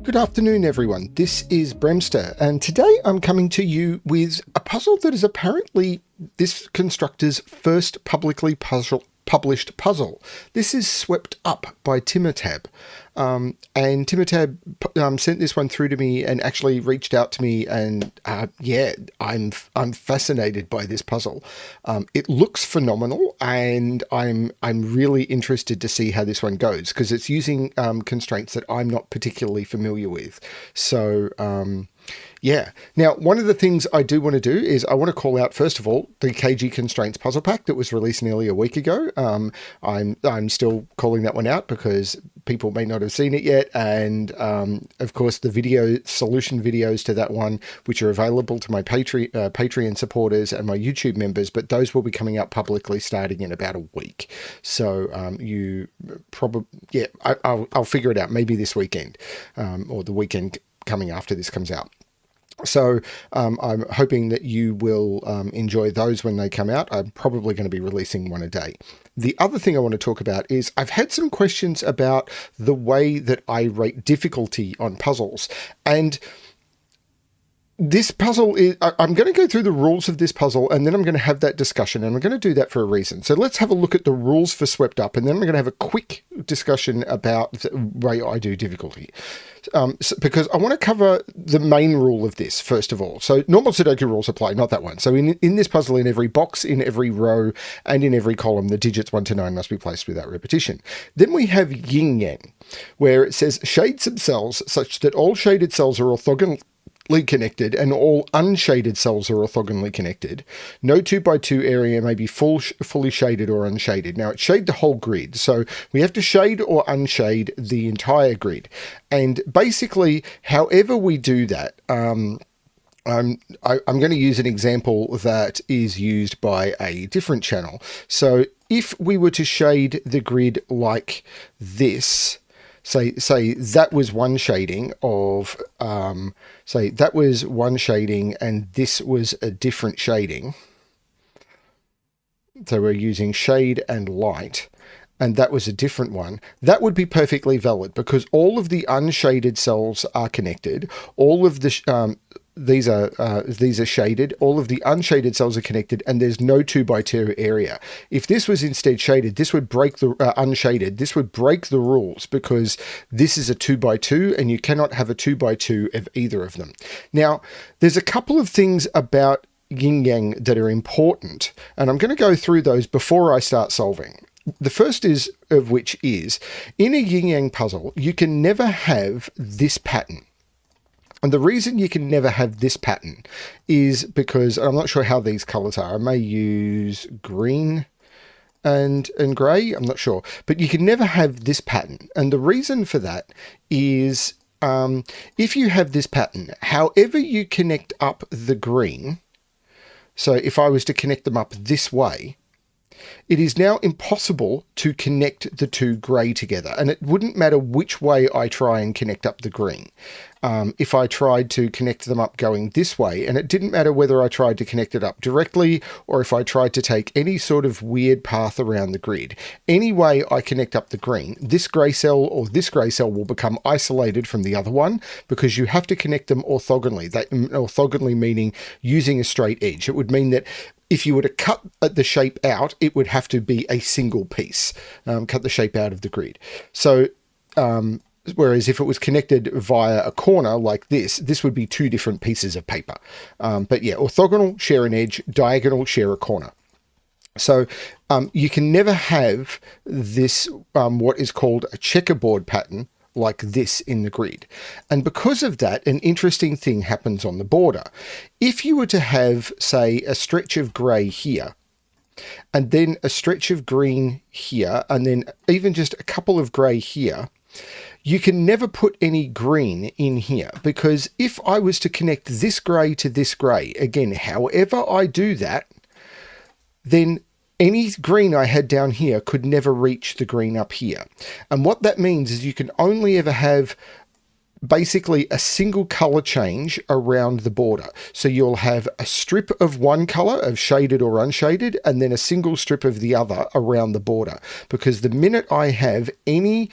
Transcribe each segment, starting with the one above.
Good afternoon, everyone. This is BremSter, and today I'm coming to you with a puzzle that is apparently this constructor's first publicly published puzzle. This is Swept Up by Timotab. And Timotab sent this one through to me and actually reached out to me, and yeah, I'm fascinated by this puzzle. It looks phenomenal, and I'm really interested to see how this one goes because it's using constraints that I'm not particularly familiar with. So yeah. Now, one of the things I do want to do is I want to call out, first of all, the KG Constraints Puzzle Pack that was released nearly a week ago. I'm still calling that one out because people may not have seen it yet. And of course, the video solution videos to that one, which are available to my Patreon supporters and my YouTube members, but those will be coming out publicly starting in about a week. So you probably, yeah, I'll figure it out maybe this weekend or the weekend coming after this comes out. So I'm hoping that you will enjoy those when they come out. I'm probably going to be releasing one a day. The other thing I want to talk about is I've had some questions about the way that I rate difficulty on puzzles. And this puzzle is, I'm going to go through the rules of this puzzle and then I'm going to have that discussion, and I'm going to do that for a reason. So let's have a look at the rules for Swept Up, and then I'm going to have a quick discussion about the way I do difficulty. Because I want to cover the main rule of this, first of all. So normal Sudoku rules apply, not that one. So in this puzzle, in every box, in every row, and in every column, the digits 1 to 9 must be placed without repetition. Then we have Yin Yang, where it says shade some cells such that all shaded cells are orthogonally connected and all unshaded cells are orthogonally connected. No 2x2 area may be fully shaded or unshaded. Now, it's shade the whole grid, so we have to shade or unshade the entire grid. And basically, however we do that, I'm going to use an example that is used by a different channel. So if we were to shade the grid like this, say that was one shading of, say that was one shading and this was a different shading. So we're using shade and light, and that was a different one. That would be perfectly valid because all of the unshaded cells are connected. All of the these are shaded. All of the unshaded cells are connected, and there's no 2x2 area. If this was instead shaded, this would break the unshaded. This would break the rules because this is a 2x2, and you cannot have a 2x2 of either of them. Now, there's a couple of things about Yin Yang that are important, and I'm going to go through those before I start solving. The first of which is, in a Yin Yang puzzle, you can never have this pattern. And the reason you can never have this pattern is because, I'm not sure how these colors are. I may use green and gray. I'm not sure. But you can never have this pattern. And the reason for that is if you have this pattern, however you connect up the green, so if I was to connect them up this way, it is now impossible to connect the two grey together, and it wouldn't matter which way I try and connect up the green. If I tried to connect them up going this way, and it didn't matter whether I tried to connect it up directly or if I tried to take any sort of weird path around the grid. Any way I connect up the green, this grey cell or this grey cell will become isolated from the other one because you have to connect them orthogonally. That orthogonally meaning using a straight edge. It would mean that if you were to cut the shape out, it would have to be a single piece, cut the shape out of the grid. So, whereas if it was connected via a corner like this would be two different pieces of paper. But yeah, orthogonal, share an edge, diagonal, share a corner. So you can never have this, what is called a checkerboard pattern, like this in the grid. And because of that, an interesting thing happens on the border. If you were to have, say, a stretch of grey here, and then a stretch of green here, and then even just a couple of grey here, you can never put any green in here, because if I was to connect this grey to this grey, again, however I do that, then any green I had down here could never reach the green up here. And what that means is you can only ever have basically a single color change around the border. So you'll have a strip of one color of shaded or unshaded, and then a single strip of the other around the border. Because the minute I have any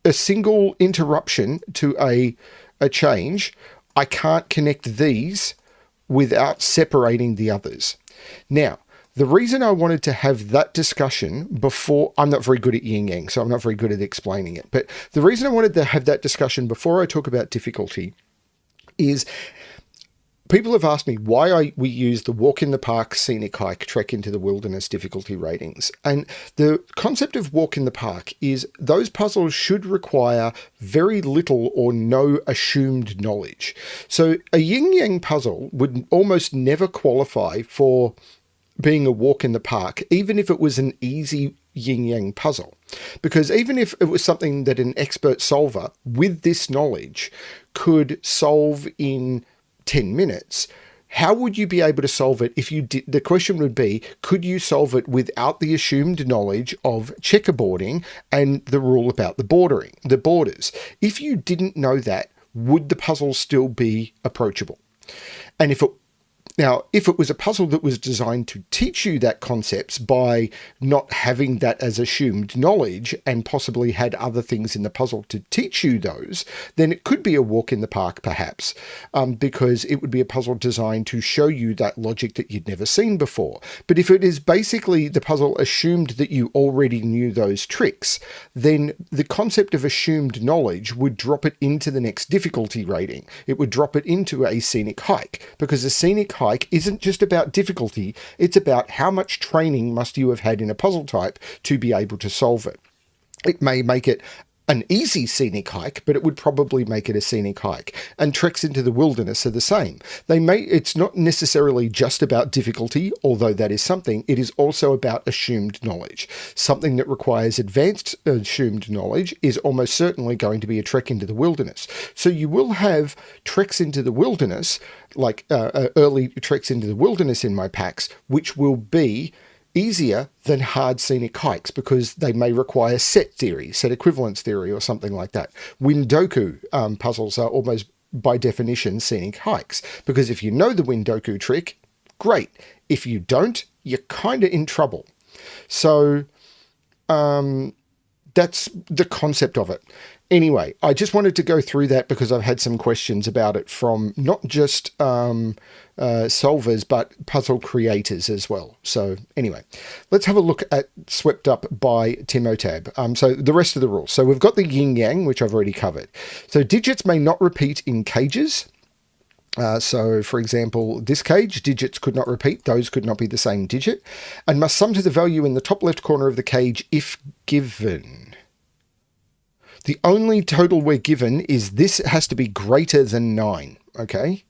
a single interruption to a change, I can't connect these without separating the others. Now, the reason I wanted to have that discussion before, I'm not very good at Yin Yang, so I'm not very good at explaining it, but the reason I wanted to have that discussion before I talk about difficulty is people have asked me why we use the walk in the park, scenic hike, trek into the wilderness difficulty ratings. And the concept of walk in the park is those puzzles should require very little or no assumed knowledge. So a yin yang puzzle would almost never qualify for being a walk in the park, even if it was an easy yin yang puzzle. Because even if it was something that an expert solver with this knowledge could solve in 10 minutes, how would you be able to solve it if you did? The question would be, could you solve it without the assumed knowledge of checkerboarding and the rule about the borders? If you didn't know that, would the puzzle still be approachable? And if it was a puzzle that was designed to teach you that concepts by not having that as assumed knowledge and possibly had other things in the puzzle to teach you those, then it could be a walk in the park perhaps, because it would be a puzzle designed to show you that logic that you'd never seen before. But if it is basically the puzzle assumed that you already knew those tricks, then the concept of assumed knowledge would drop it into the next difficulty rating. It would drop it into a scenic hike, because a scenic hike isn't just about difficulty, it's about how much training must you have had in a puzzle type to be able to solve it. It may make it an easy scenic hike, but it would probably make it a scenic hike. And treks into the wilderness are the same. It's not necessarily just about difficulty, although that is something. It is also about assumed knowledge. Something that requires advanced assumed knowledge is almost certainly going to be a trek into the wilderness. So you will have treks into the wilderness, like early treks into the wilderness in my packs, which will be easier than hard scenic hikes because they may require set equivalence theory or something like that. Windoku puzzles are almost by definition scenic hikes, because if you know the Windoku trick, great. If you don't, you're kind of in trouble. So that's the concept of it. Anyway, I just wanted to go through that because I've had some questions about it from not just solvers, but puzzle creators as well. So anyway, let's have a look at Swept Up by Timotab. So the rest of the rules. So we've got the Yin Yang, which I've already covered. So digits may not repeat in cages. So, for example, this cage, digits could not repeat. Those could not be the same digit. And must sum to the value in the top left corner of the cage if given. The only total we're given is this has to be greater than 9, okay?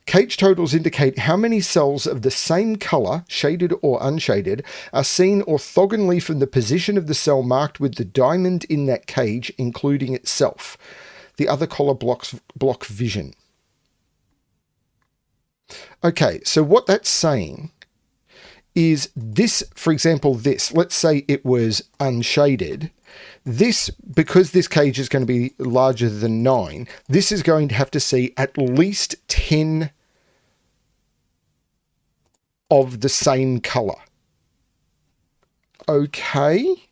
Cage totals indicate how many cells of the same color, shaded or unshaded, are seen orthogonally from the position of the cell marked with the diamond in that cage, including itself. The other color block vision. Okay, so what that's saying is this, for example, let's say it was unshaded. This, because this cage is going to be larger than 9, this is going to have to see at least 10 of the same color. Okay,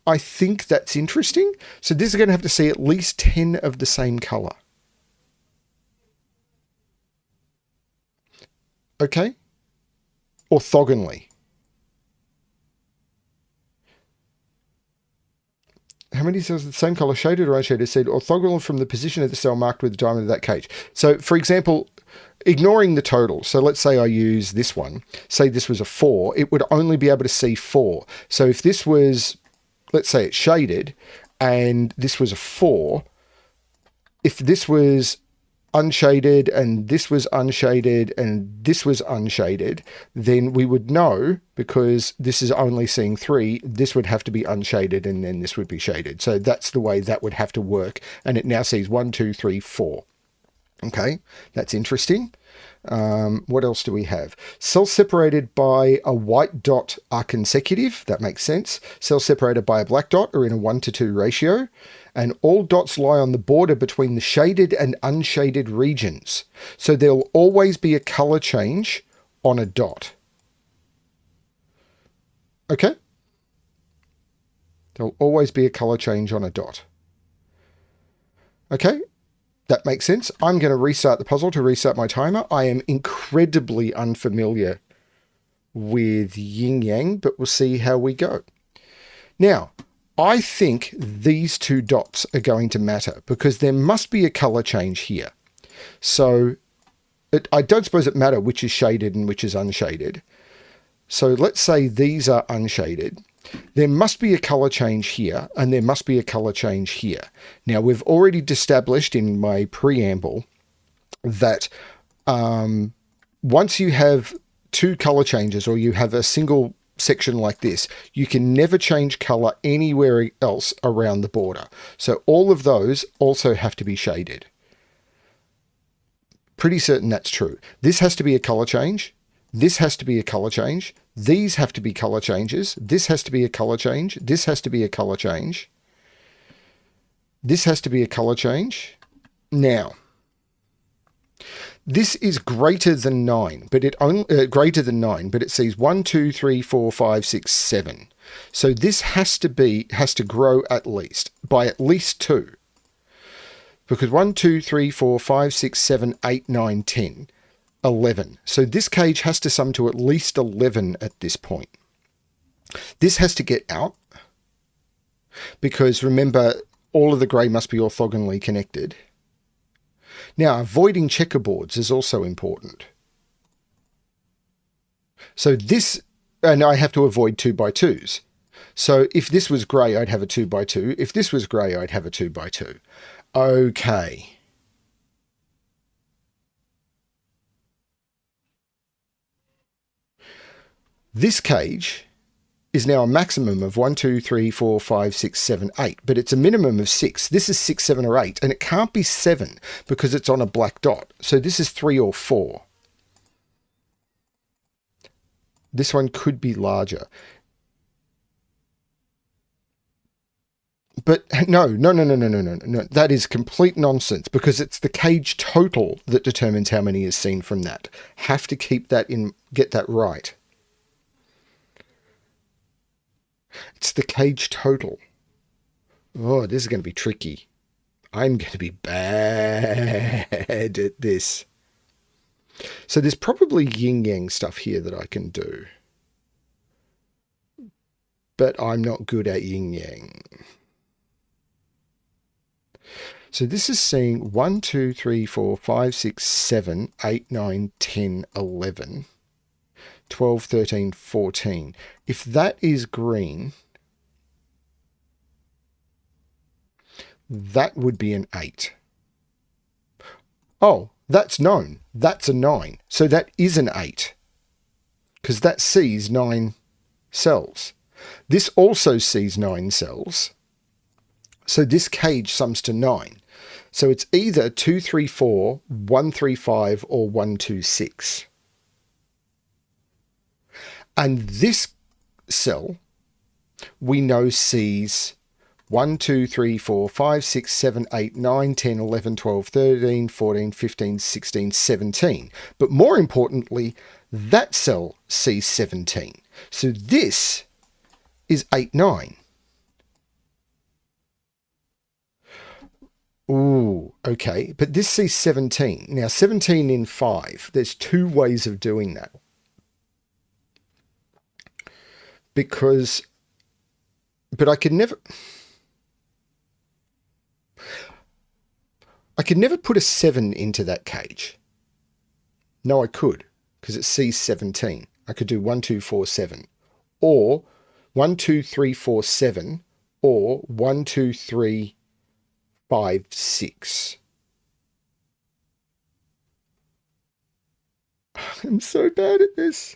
I think that's interesting. So this is going to have to see at least 10 of the same color. Okay, orthogonally. How many cells of the same color, shaded or unshaded, said orthogonal from the position of the cell marked with the diamond of that cage? So, for example, ignoring the total. So let's say I use this one. Say this was a 4. It would only be able to see 4. So if this was, let's say it's shaded, and this was a 4, if this was unshaded and this was unshaded and this was unshaded, then we would know, because this is only seeing 3, this would have to be unshaded and then this would be shaded. So that's the way that would have to work. And it now sees 1, 2, 3, 4. Okay, that's interesting. What else do we have? Cells separated by a white dot are consecutive. That makes sense. Cells separated by a black dot are in a 1:2 ratio. And all dots lie on the border between the shaded and unshaded regions. So there'll always be a color change on a dot. Okay? There'll always be a color change on a dot. Okay, that makes sense. I'm going to restart the puzzle to restart my timer. I am incredibly unfamiliar with Yin Yang, but we'll see how we go. Now, I think these two dots are going to matter because there must be a color change here. So I don't suppose it matters which is shaded and which is unshaded. So let's say these are unshaded. There must be a color change here, and there must be a color change here. Now, we've already established in my preamble that once you have two color changes, or you have a single section like this, you can never change color anywhere else around the border. So all of those also have to be shaded. Pretty certain that's true. This has to be a color change. This has to be a color change. These have to be color changes. This has to be a color change. This has to be a color change. This has to be a color change. Now, this is greater than 9, but it sees 1, 2, 3, 4, 5, 6, 7. So this has to grow by at least 2. Because 1, 2, 3, 4, 5, 6, 7, 8, 9, 10. 11. So this cage has to sum to at least 11 at this point. This has to get out because remember, all of the grey must be orthogonally connected. Now, avoiding checkerboards is also important. So this, and I have to avoid 2 by 2s. So if this was grey, I'd have a 2 by 2. If this was grey, I'd have a 2 by 2. Okay. This cage is now a maximum of 1, 2, 3, 4, 5, 6, 7, 8, but it's a minimum of 6. This is 6, 7, or 8, and it can't be 7 because it's on a black dot. So this is 3 or 4. This one could be larger. But no. That is complete nonsense because it's the cage total that determines how many is seen from that. Have to keep that in, get that right. It's the cage total. Oh, this is going to be tricky. I'm going to be bad at this. So there's probably yin yang stuff here that I can do. But I'm not good at yin yang. So this is seeing 1, 2, 3, 4, 5, 6, 7, 8, 9, 10, 11. 12, 13, 14. If that is green, that would be an 8. Oh, that's known. That's a 9. So that is an 8. Because that sees 9 cells. This also sees 9 cells. So this cage sums to 9. So it's either 2, 3, 4, 1, 3, 5, or 1, 2, 6. And this cell, we know sees 1, 2, 3, 4, 5, 6, 7, 8, 9, 10, 11, 12, 13, 14, 15, 16, 17. But more importantly, that cell sees 17. So this is 8, 9. Ooh, okay. But this sees 17. Now, 17 in 5. There's 2 ways of doing that. But I could never put a 7 into that cage. No, I could, because it sees 17. I could do 1, 2, 4, 7. Or 1, 2, 3, 4, 7. Or 1, 2, 3, 5, 6. I'm so bad at this.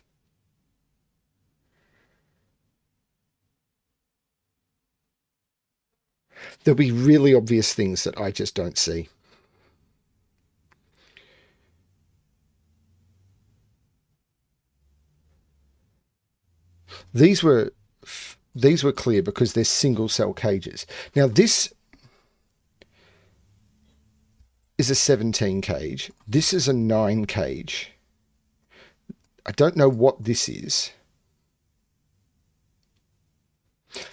There'll be really obvious things that I just don't see. These were clear because they're single cell cages. Now this is a 17 cage. This is a 9 cage. I don't know what this is.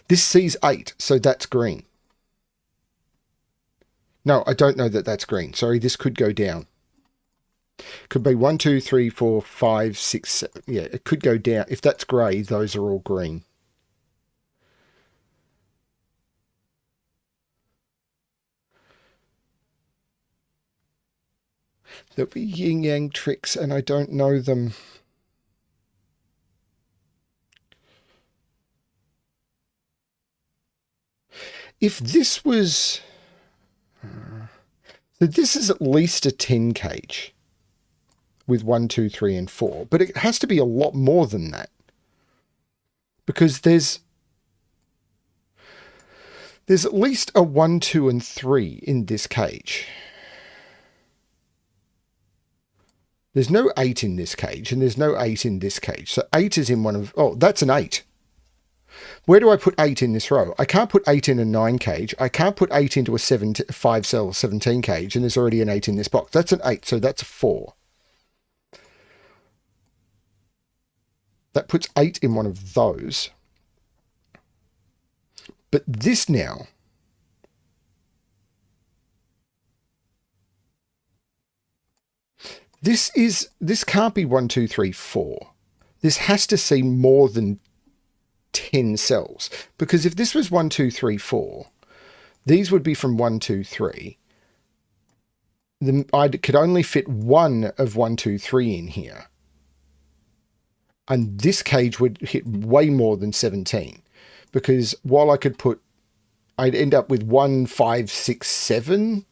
This sees 8, so that's green. No, I don't know that that's green. Sorry, this could go down. Could be 1, 2, 3, 4, 5, 6, 7. Yeah, it could go down. If that's grey, those are all green. There'll be yin yang tricks, and I don't know them. If this was... So this is at least a 10 cage with 1, 2, 3, and 4. But it has to be a lot more than that. Because there's at least a 1, 2, and 3 in this cage. There's no 8 in this cage, and there's no 8 in this cage. So 8 is in one of... Oh, that's an 8. Where do I put 8 in this row? I can't put 8 in a 9 cage. I can't put 8 into a 5-cell 17 cage, and there's already an 8 in this box. That's an 8, so that's a 4. That puts 8 in one of those. But this now... This can't be 1, 2, 3, 4. This has to see more than 10 cells. Because if this was 1, 2, 3, 4, these would be from 1, 2, 3. I could only fit one of 1, 2, 3 in here. And this cage would hit way more than 17. Because while I could put... I'd end up with 1, 5, 6, 7,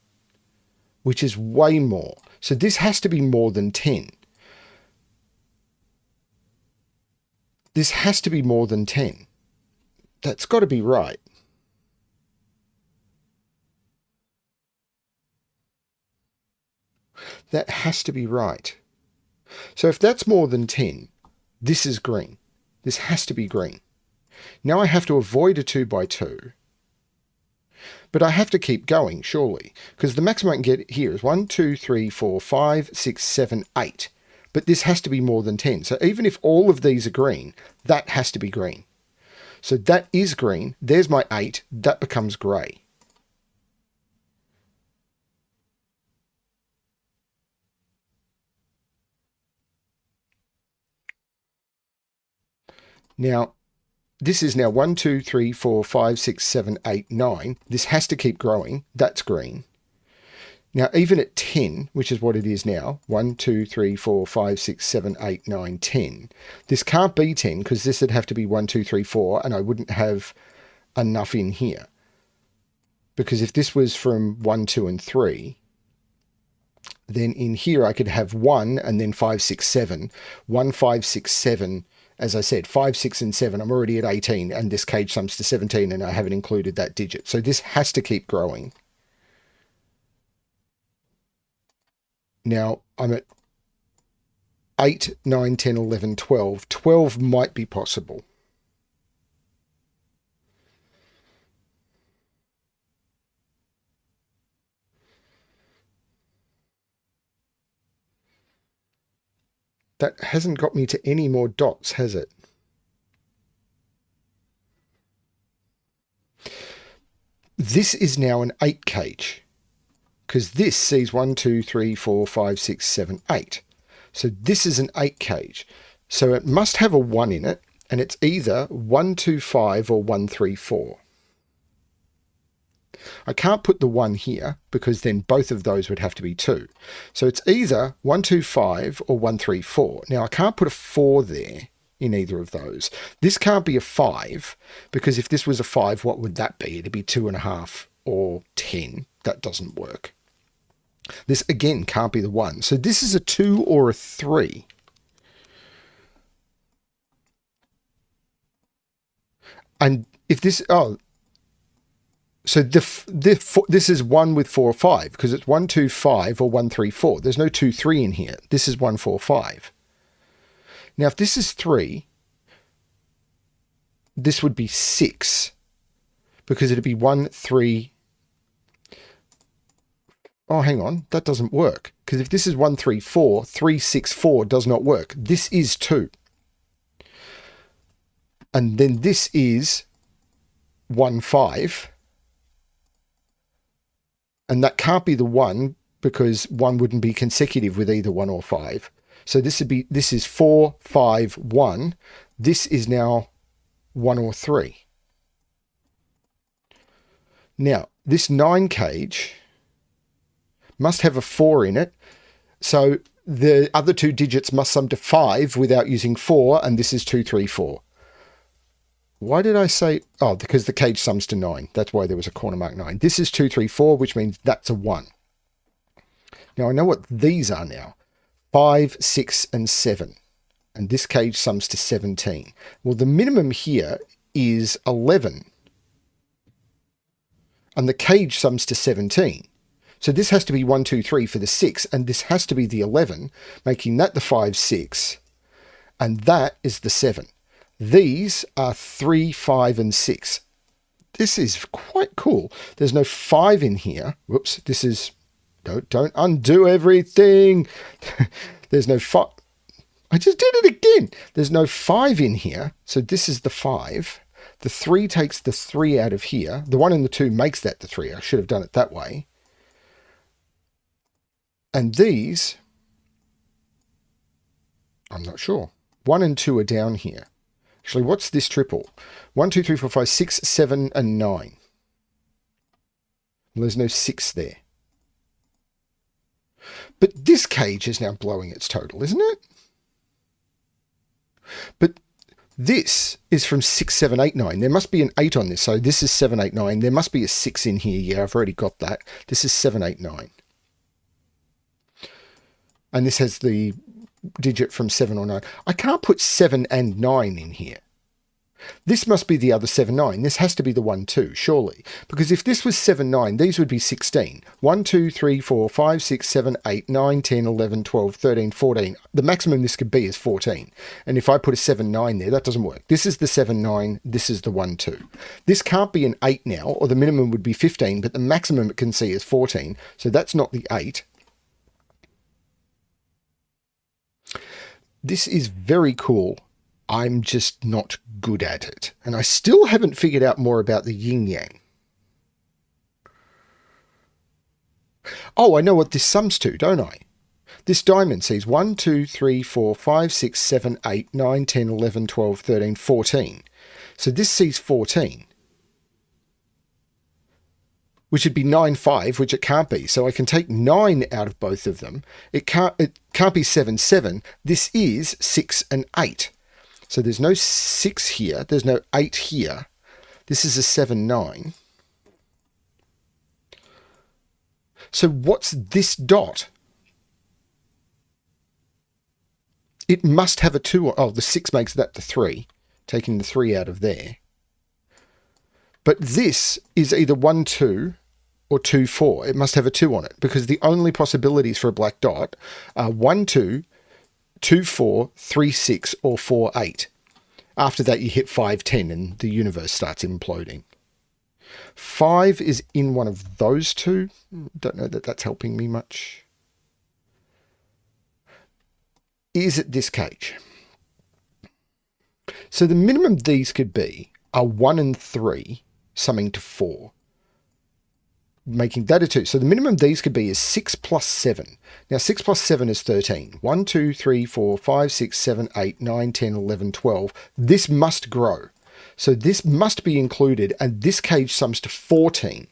which is way more. So this has to be more than 10. This has to be more than 10. That's got to be right. That has to be right. So if that's more than 10, this is green. This has to be green. Now I have to avoid a 2 by 2. But I have to keep going, surely, because the maximum I can get here is 1, 2, 3, 4, 5, 6, 7, 8. But this has to be more than 10. So even if all of these are green, that has to be green. So that is green. There's my 8. That becomes grey. Now, this is now 1, 2, 3, 4, 5, 6, 7, 8, 9. This has to keep growing. That's green. Now, even at 10, which is what it is now, 1, 2, 3, 4, 5, 6, 7, 8, 9, 10. This can't be 10 because this would have to be 1, 2, 3, 4, and I wouldn't have enough in here. Because if this was from 1, 2, and 3, then in here I could have 1 and then 5, 6, 7. 1, 5, 6, 7. As I said, 5, 6, and 7, I'm already at 18, and this cage sums to 17, and I haven't included that digit. So this has to keep growing. Now, I'm at 8, 9, 10, 11, 12. 12 might be possible. That hasn't got me to any more dots, has it? This is now an 8 cage, because this sees 1, 2, 3, 4, 5, 6, 7, 8. So this is an 8 cage. So it must have a 1 in it, and it's either 1, 2, 5 or 1, 3, 4. I can't put the 1 here because then both of those would have to be 2. So it's either 1, 2, 5 or 1, 3, 4. Now I can't put a 4 there in either of those. This can't be a 5 because if this was a 5, what would that be? It'd be 2.5 or 10. That doesn't work. This again can't be the 1. So this is a 2 or a 3. And if this... Oh, so this is 1 with 4 or 5 because it's 1, 2, 5 or 1, 3, 4. There's no 2, 3 in here. This is 1, 4, 5. Now, if this is 3, this would be 6 because it'd be 1, 3. Oh, hang on. That doesn't work because if this is 1, 3, 4, 3, 6, 4 does not work. This is 2. And then this is 1, 5. And that can't be the 1 because 1 wouldn't be consecutive with either 1 or 5. So this is 4, 5, 1. This is now 1 or 3. Now, this 9 cage must have a 4 in it. So the other two digits must sum to 5 without using 4, and this is 2, 3, 4. Why did I say... Oh, because the cage sums to 9. That's why there was a corner mark 9. This is 2, 3, 4, which means that's a 1. Now, I know what these are now. 5, 6, and 7. And this cage sums to 17. Well, the minimum here is 11. And the cage sums to 17. So this has to be 1, 2, 3 for the 6, and this has to be the 11, making that the 5, 6. And that is the 7. These are 3, 5, and 6. This is quite cool. There's no 5 in here. Whoops, this is... Don't undo everything. There's no 5. I just did it again. There's no 5 in here. So this is the 5. The 3 takes the 3 out of here. The 1 and the 2 makes that the 3. I should have done it that way. And these, I'm not sure. 1 and 2 are down here. Actually, what's this triple? 1, 2, 3, 4, 5, 6, 7, and 9. Well, there's no 6 there. But this cage is now blowing its total, isn't it? But this is from 6, 7, 8, 9. There must be an 8 on this. So this is 7, 8, 9. There must be a 6 in here. Yeah, I've already got that. This is 7, 8, 9. And this has the digit from 7 or 9. I can't put 7 and 9 in here. This must be the other 7, 9. This has to be the 1, 2, surely. Because if this was 7, 9, these would be 16. 1, 2, 3, 4, 5, 6, 7, 8, 9, 10, 11, 12, 13, 14. The maximum this could be is 14. And if I put a 7, 9 there, that doesn't work. This is the 7, 9. This is the 1, 2. This can't be an 8 now, or the minimum would be 15, but the maximum it can see is 14. So that's not the 8. This is very cool. I'm just not good at it. And I still haven't figured out more about the Yin Yang. Oh, I know what this sums to, don't I? This diamond sees 1, 2, 3, 4, 5, 6, 7, 8, 9, 10, 11, 12, 13, 14. So this sees 14. Which would be 9, 5, which it can't be. So I can take 9 out of both of them. It can't be 7, 7. This is 6 and 8. So there's no 6 here. There's no 8 here. This is a 7, 9. So what's this dot? It must have a 2. Oh, the 6 makes that the 3. Taking the 3 out of there. But this is either 1, 2 or 2, 4. It must have a 2 on it because the only possibilities for a black dot are 1, 2, 2, 4, 3, 6, or 4, 8. After that, you hit 5, 10, and the universe starts imploding. 5 is in one of those two. Don't know that that's helping me much. Is it this cage? So the minimum these could be are 1 and 3, summing to 4. Making that a 2. So the minimum these could be is 6 plus 7. Now 6 plus 7 is 13. 1, 2, 3, 4, 5, 6, 7, 8, 9, 10, 11, 12. This must grow. So this must be included, and this cage sums to 14.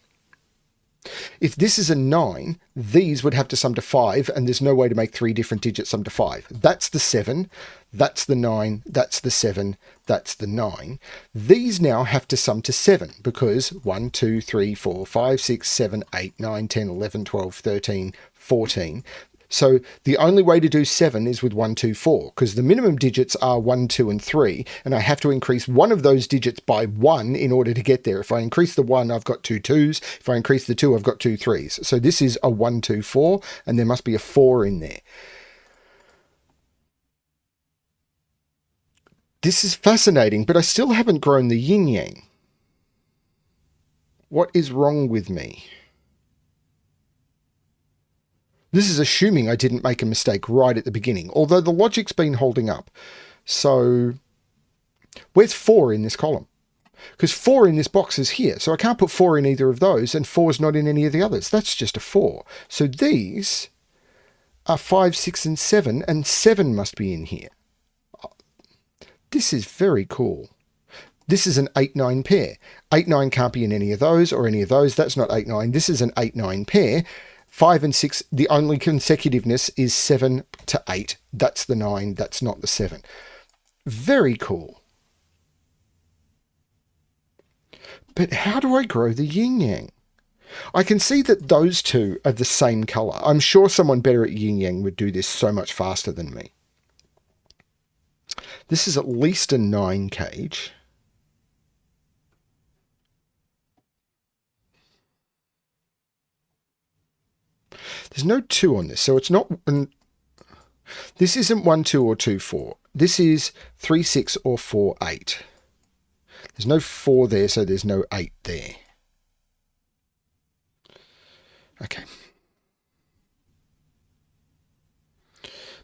If this is a 9, these would have to sum to 5, and there's no way to make 3 different digits sum to 5. That's the 7, that's the 9, that's the 7, that's the 9. These now have to sum to 7, because 1, 2, 3, 4, 5, 6, 7, 8, 9, 10, 11, 12, 13, 14. So the only way to do 7 is with 1, 2, 4, because the minimum digits are 1, 2, and 3, and I have to increase one of those digits by 1 in order to get there. If I increase the 1, I've got 2 2s. If I increase the 2, I've got 2 3s. So this is a 1, 2, 4, and there must be a 4 in there. This is fascinating, but I still haven't grown the Yin Yang. What is wrong with me? This is assuming I didn't make a mistake right at the beginning, although the logic's been holding up. So where's 4 in this column? because 4 in this box is here. So I can't put 4 in either of those, and 4 is not in any of the others. That's just a 4. So these are 5, 6, and 7 must be in here. This is very cool. This is an 8-9 pair. 8-9 can't be in any of those or any of those. That's not 8-9. This is an 8-9 pair. 5 and 6, the only consecutiveness is 7 to 8. That's the 9. That's not the 7. Very cool. But how do I grow the yin yang? I can see that those two are the same color. I'm sure someone better at yin yang would do this so much faster than me. This is at least a 9 cage. There's no 2 on this, so it's not... This isn't 1, 2 or 2, 4. This is 3, 6 or 4, 8. There's no 4 there, so there's no 8 there. Okay.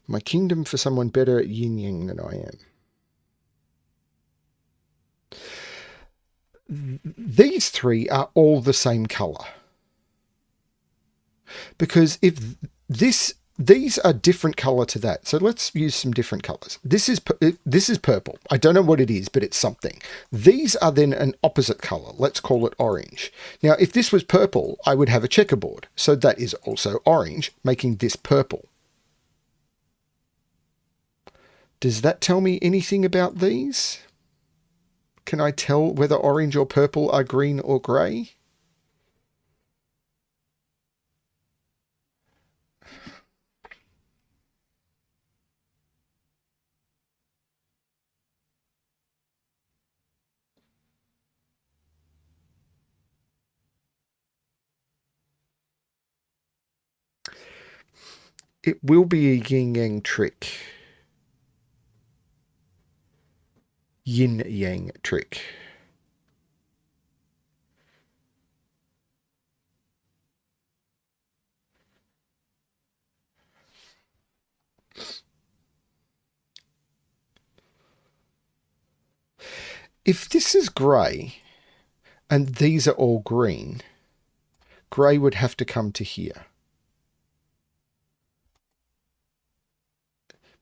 My kingdom for someone better at yin yang than I am. These 3 are all the same color. Because if these are different color to that. So let's use some different colors. This is purple. I don't know what it is, but it's something. These are then an opposite color. Let's call it orange. Now, if this was purple, I would have a checkerboard. So that is also orange, making this purple. Does that tell me anything about these? Can I tell whether orange or purple are green or grey? It will be a yin yang trick. Yin yang trick. If this is grey and these are all green, grey would have to come to here.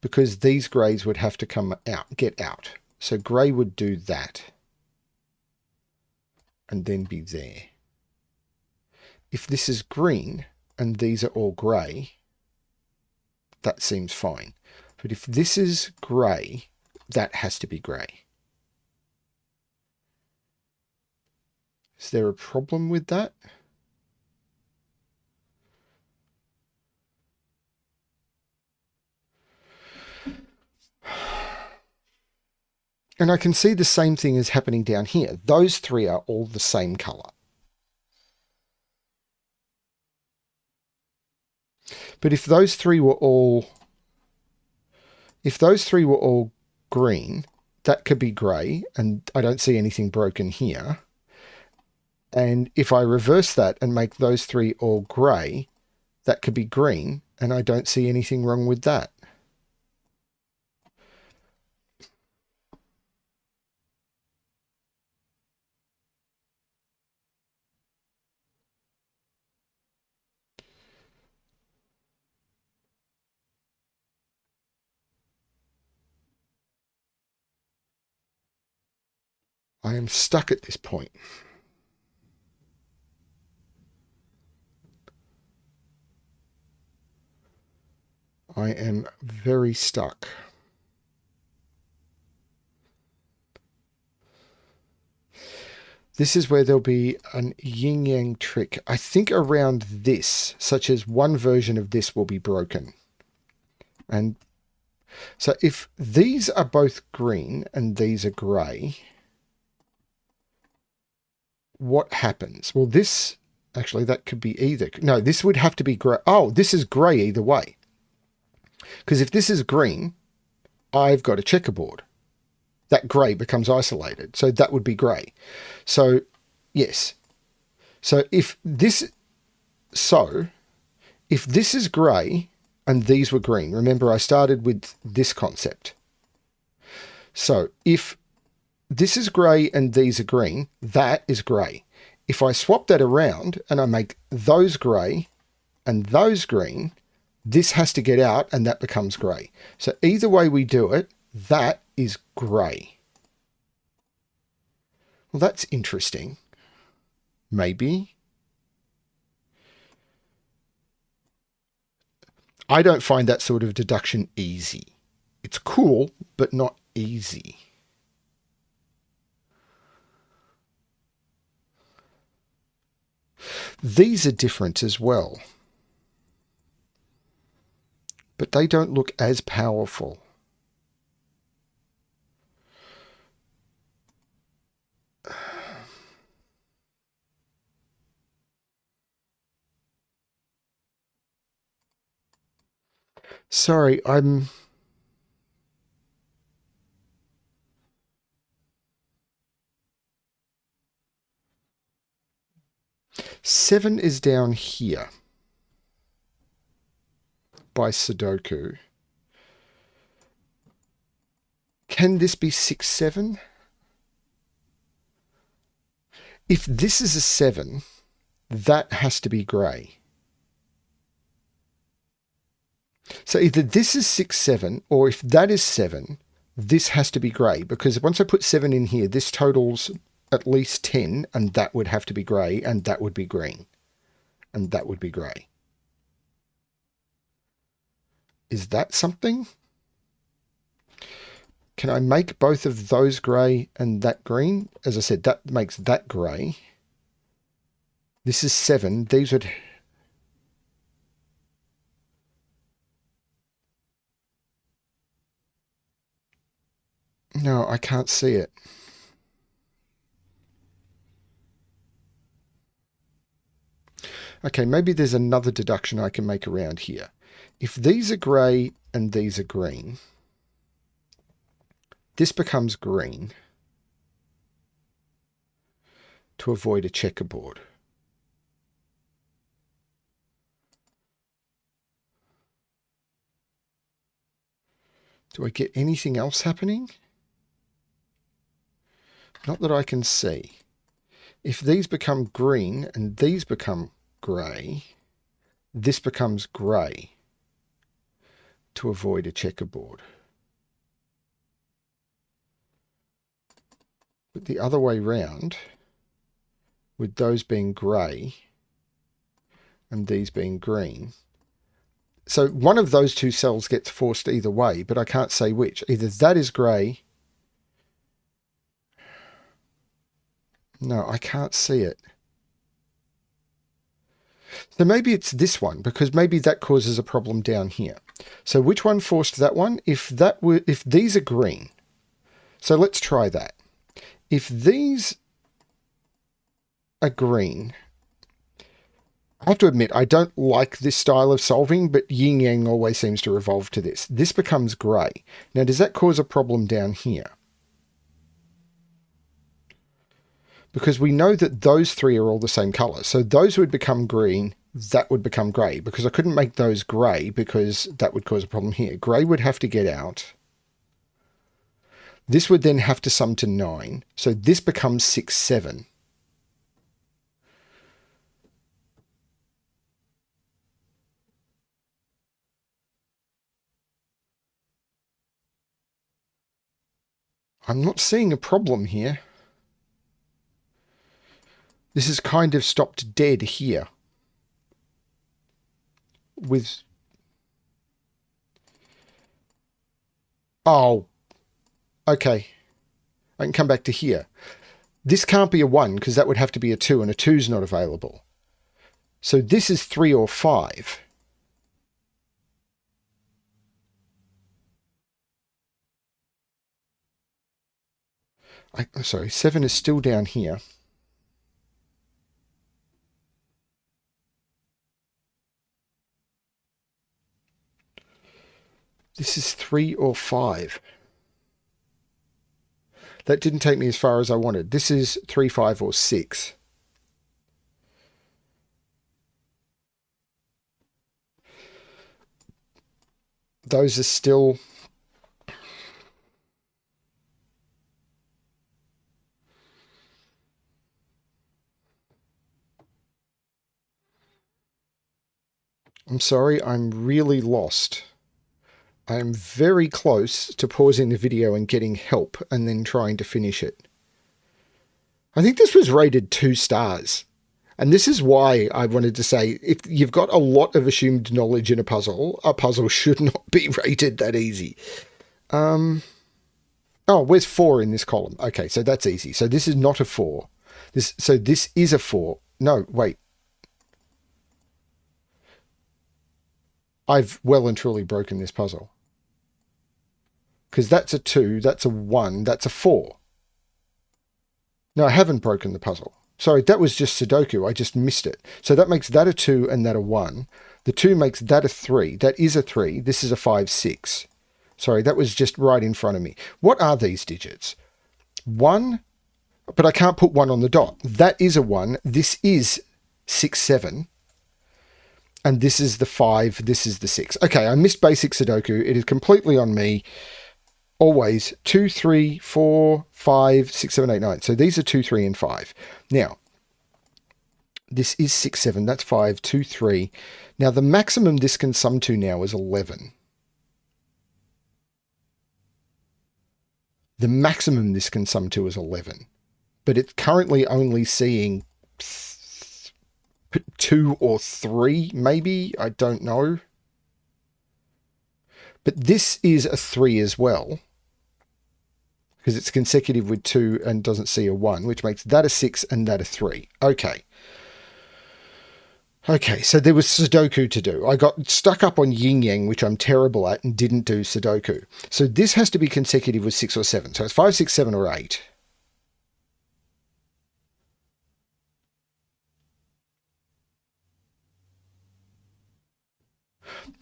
Because these greys would have to come out, get out. So grey would do that. And then be there. If this is green and these are all grey, that seems fine. But if this is grey, that has to be grey. Is there a problem with that? And I can see the same thing is happening down here. Those 3 are all the same color. But if those 3 were all green, that could be grey, and I don't see anything broken here. And if I reverse that and make those 3 all grey, that could be green, and I don't see anything wrong with that. I am stuck at this point. I am very stuck. This is where there'll be an yin yang trick. I think around this, such as one version of this will be broken. And so if these are both green and these are grey, what happens? Well, this, actually, that could be either. No, this would have to be grey. Oh, this is grey either way. Because if this is green, I've got a checkerboard. That grey becomes isolated. So that would be grey. So, yes. So if this is grey and these were green, remember I started with this concept. So if this is grey and these are green, that is grey. If I swap that around and I make those grey and those green, this has to get out and that becomes grey. So either way we do it, that is grey. Well, that's interesting. Maybe. I don't find that sort of deduction easy. It's cool, but not easy. These are different as well, but they don't look as powerful. Sorry, I'm... Seven is down here by Sudoku. Can this be 6, 7? If this is a 7, that has to be grey. So either this is 6, 7, or if that is 7, this has to be grey, because once I put 7 in here, this totals at least 10, and that would have to be grey, and that would be green, and that would be grey. Is that something? Can I make both of those grey and that green? As I said, that makes that grey. This is 7. These would... No, I can't see it. Okay, maybe there's another deduction I can make around here. If these are grey and these are green, this becomes green to avoid a checkerboard. Do I get anything else happening? Not that I can see. If these become green and these become grey, this becomes grey to avoid a checkerboard. But the other way round, with those being grey and these being green. So one of those two cells gets forced either way, but I can't say which. Either that is grey. No, I can't see it. So maybe it's this one, because maybe that causes a problem down here. So which one forced that one? If these are green. So let's try that. If these are green, I have to admit, I don't like this style of solving, but Yin Yang always seems to revolve to this. This becomes grey. Now, does that cause a problem down here? Because we know that those three are all the same colour. So those would become green, that would become grey, because I couldn't make those grey because that would cause a problem here. Grey would have to get out. This would then have to sum to 9. So this becomes 6, 7. I'm not seeing a problem here. This is kind of stopped dead here. With... Oh. Okay. I can come back to here. This can't be a 1 because that would have to be a 2 and a 2's not available. So this is 3 or 5. Sorry, 7 is still down here. This is 3 or 5. That didn't take me as far as I wanted. This is 3, 5, or 6. Those are still... I'm sorry, I'm really lost. I'm very close to pausing the video and getting help and then trying to finish it. I think this was rated 2 stars. And this is why I wanted to say, if you've got a lot of assumed knowledge in a puzzle should not be rated that easy. Oh, where's 4 in this column? Okay, so that's easy. So this is not a 4. So this is a 4. No, wait. I've well and truly broken this puzzle. Because that's a 2, that's a 1, that's a 4. No, I haven't broken the puzzle. Sorry, that was just Sudoku. I just missed it. So that makes that a 2 and that a 1. The 2 makes that a 3. That is a 3. This is a 5, 6. Sorry, that was just right in front of me. What are these digits? 1, but I can't put 1 on the dot. That is a 1. This is 6, 7. And this is the 5. This is the 6. Okay, I missed basic Sudoku. It is completely on me. Always 2, 3, 4, 5, 6, 7, 8, 9. So these are 2, 3, and 5. Now, this is 6, 7. That's 5, 2, 3. Now, the maximum this can sum to now is 11. The maximum this can sum to is 11. But it's currently only seeing 2 or 3, maybe. I don't know. But this is a 3 as well, because it's consecutive with 2 and doesn't see a 1, which makes that a 6 and that a 3. Okay. Okay, so there was Sudoku to do. I got stuck up on Yin Yang, which I'm terrible at, and didn't do Sudoku. So this has to be consecutive with 6 or 7. So it's 5, 6, 7, or 8.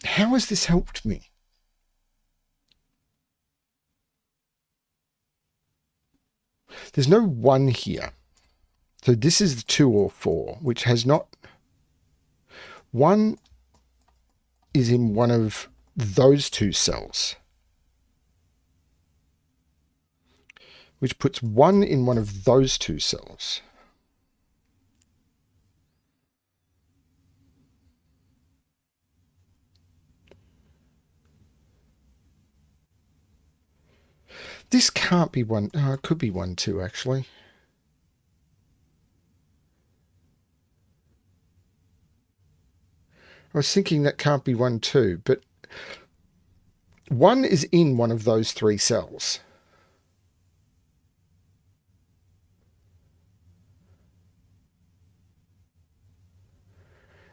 How has this helped me? There's no 1 here. So this is the 2 or 4, which has not... 1 is in one of those 2 cells, which puts 1 in one of those 2 cells. This can't be 1. Oh, it could be 1, 2, actually. I was thinking that can't be 1, 2, but 1 is in one of those 3 cells.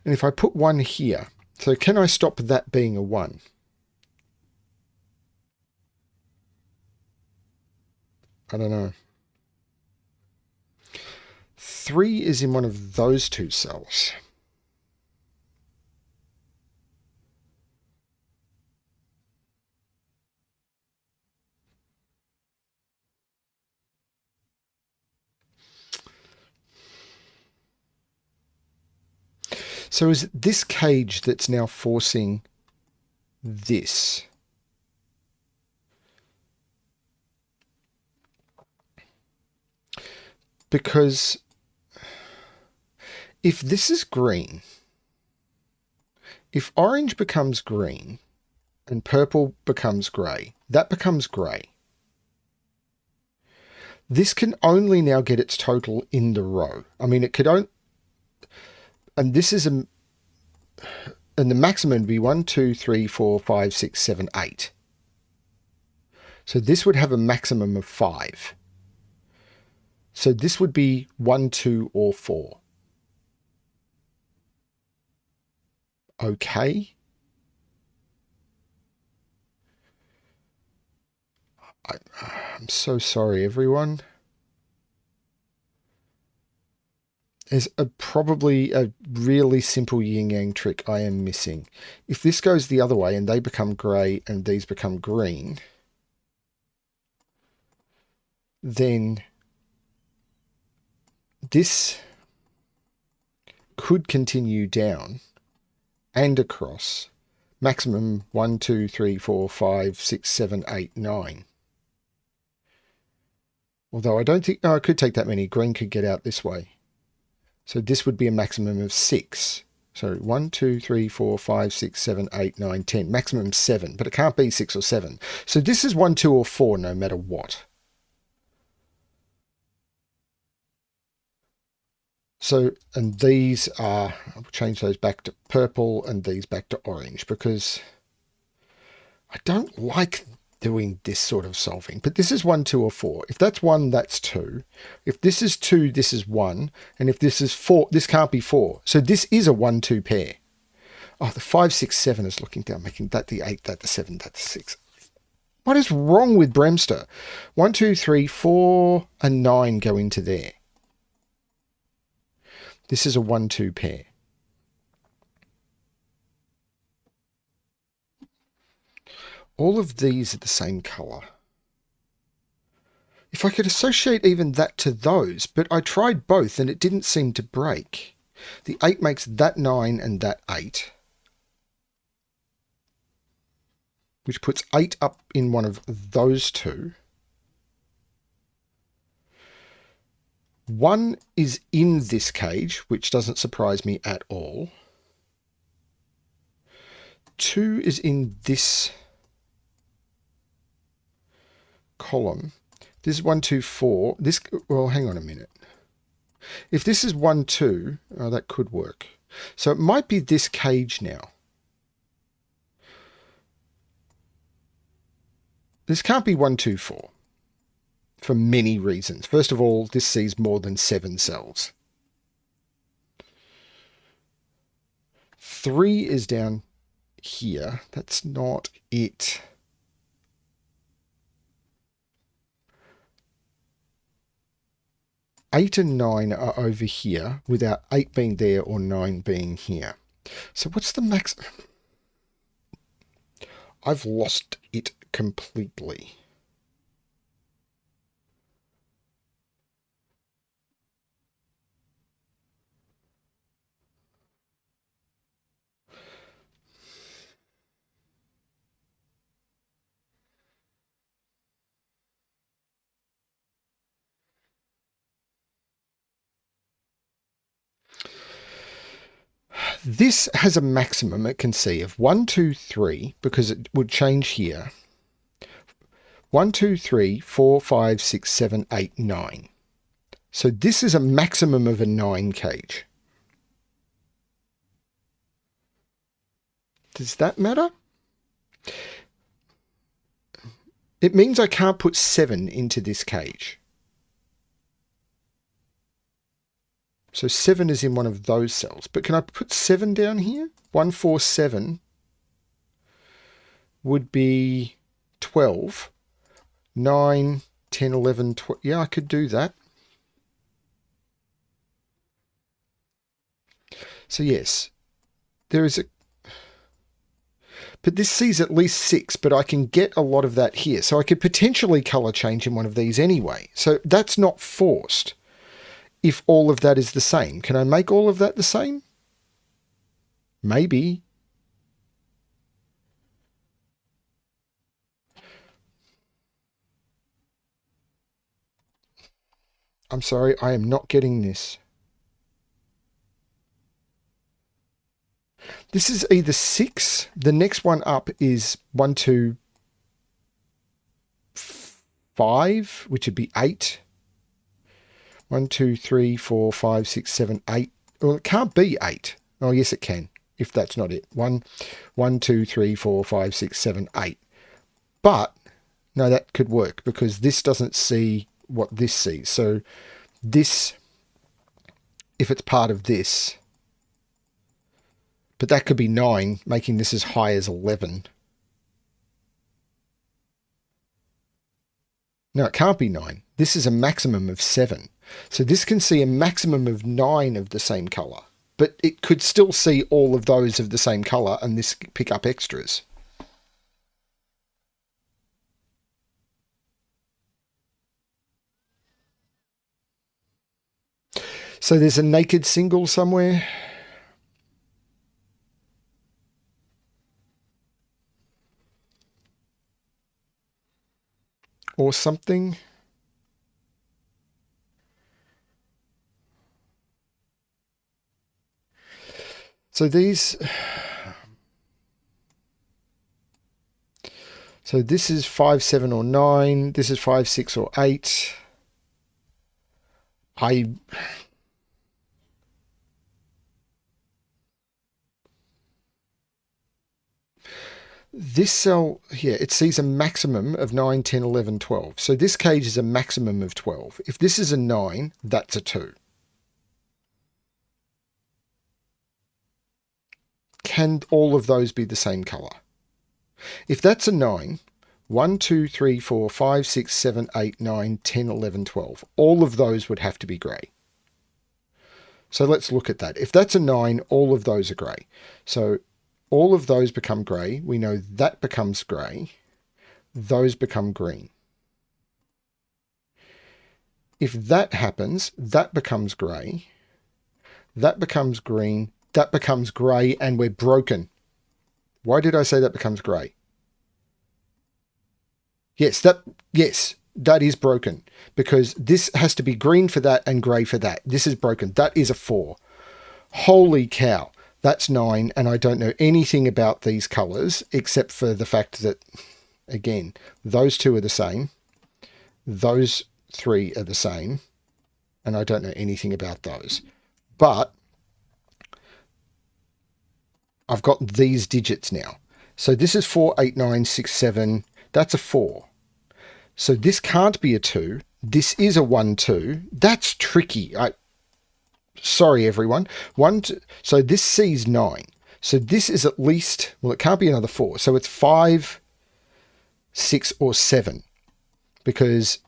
And if I put 1 here, so can I stop that being a 1? I don't know. 3 is in one of those 2 cells. So is it this cage that's now forcing this? Because if this is green, if orange becomes green and purple becomes grey, that becomes grey. This can only now get its total in the row. I mean, it could only... And this is a... And the maximum would be 1, 2, 3, 4, 5, 6, 7, 8. So this would have a maximum of 5. So this would be 1, 2, or 4. Okay. I'm so sorry, everyone. There's probably a really simple yin yang trick I am missing. If this goes the other way and they become grey and these become green, then this could continue down and across. Maximum 1, 2, 3, 4, 5, 6, 7, 8, 9. Although I don't think... Oh, it could take that many. Green could get out this way. So this would be a maximum of 6. So 1, 2, 3, 4, 5, 6, 7, 8, 9, 10. Maximum 7, but it can't be 6 or 7. So this is 1, 2, or 4 no matter what. So, and these are, I'll change those back to purple and these back to orange because I don't like doing this sort of solving. But this is 1, 2, or 4. If that's 1, that's 2. If this is 2, this is 1. And if this is 4, this can't be 4. So this is a 1, 2 pair. Oh, the 5, 6, 7 is looking down, making that the 8, that the 7, that the 6. What is wrong with BremSter? 1, 2, 3, 4, and 9 go into there. This is a 1, 2 pair. All of these are the same colour. If I could associate even that to those, but I tried both and it didn't seem to break. The 8 makes that 9 and that 8. Which puts 8 up in one of those two. 1 is in this cage, which doesn't surprise me at all. 2 is in this column. This is 1, 2, 4. This, well, hang on a minute. If this is 1, 2, oh, that could work. So it might be this cage now. This can't be 1, 2, 4. For many reasons. First of all, this sees more than 7 cells. 3 is down here. That's not it. Eight and 9 are over here without 8 being there or 9 being here. So what's the max? I've lost it completely. This has a maximum it can see of 1, 2, 3, because it would change here. 1, 2, 3, 4, 5, 6, 7, 8, 9. So this is a maximum of a 9 cage. Does that matter? It means I can't put 7 into this cage. So 7 is in one of those cells. But can I put 7 down here? 1, 4, 7 would be 12. 9, 10, 11, 12. Yeah, I could do that. So yes, there is a... But this sees at least 6, but I can get a lot of that here. So I could potentially colour change in one of these anyway. So that's not forced if all of that is the same. Can I make all of that the same? Maybe. I'm sorry, I am not getting this. This is either 6. The next one up is 1, 2, 5, which would be 8. 1, 2, 3, 4, 5, 6, 7, 8. Well, it can't be 8. Oh, yes, it can, if that's not it. 1, 2, 3, 4, 5, 6, 7, 8. But, no, that could work because this doesn't see what this sees. So this, if it's part of this, but that could be 9, making this as high as 11. No, it can't be 9. This is a maximum of 7. So this can see a maximum of 9 of the same colour. But it could still see all of those of the same colour and this pick up extras. So there's a naked single somewhere. Or something. So these... So this is 5, 7, or 9. This is 5, 6, or 8. This cell here, it sees a maximum of 9, 10, 11, 12. So this cage is a maximum of 12. If this is a 9, that's a 2. Can all of those be the same colour? If that's a 9, 1, 2, 3, 4, 5, 6, 7, 8, 9, 10, 11, 12. All of those would have to be grey. So let's look at that. If that's a 9, all of those are grey. So all of those become grey. We know that becomes grey. Those become green. If that happens, that becomes grey. That becomes green. That becomes grey, and we're broken. Why did I say that becomes grey? Yes, that is broken, because this has to be green for that and grey for that. This is broken. That is a 4. Holy cow. That's 9, and I don't know anything about these colours except for the fact that, again, those two are the same. Those 3 are the same, and I don't know anything about those. But I've got these digits now. So this is 4, 8, 9, 6, 7. That's a 4. So this can't be a 2. This is a 1, 2. That's tricky. Sorry, everyone. 1, 2. So this sees 9. So this is at least, well, it can't be another 4. So it's 5, 6, or 7, because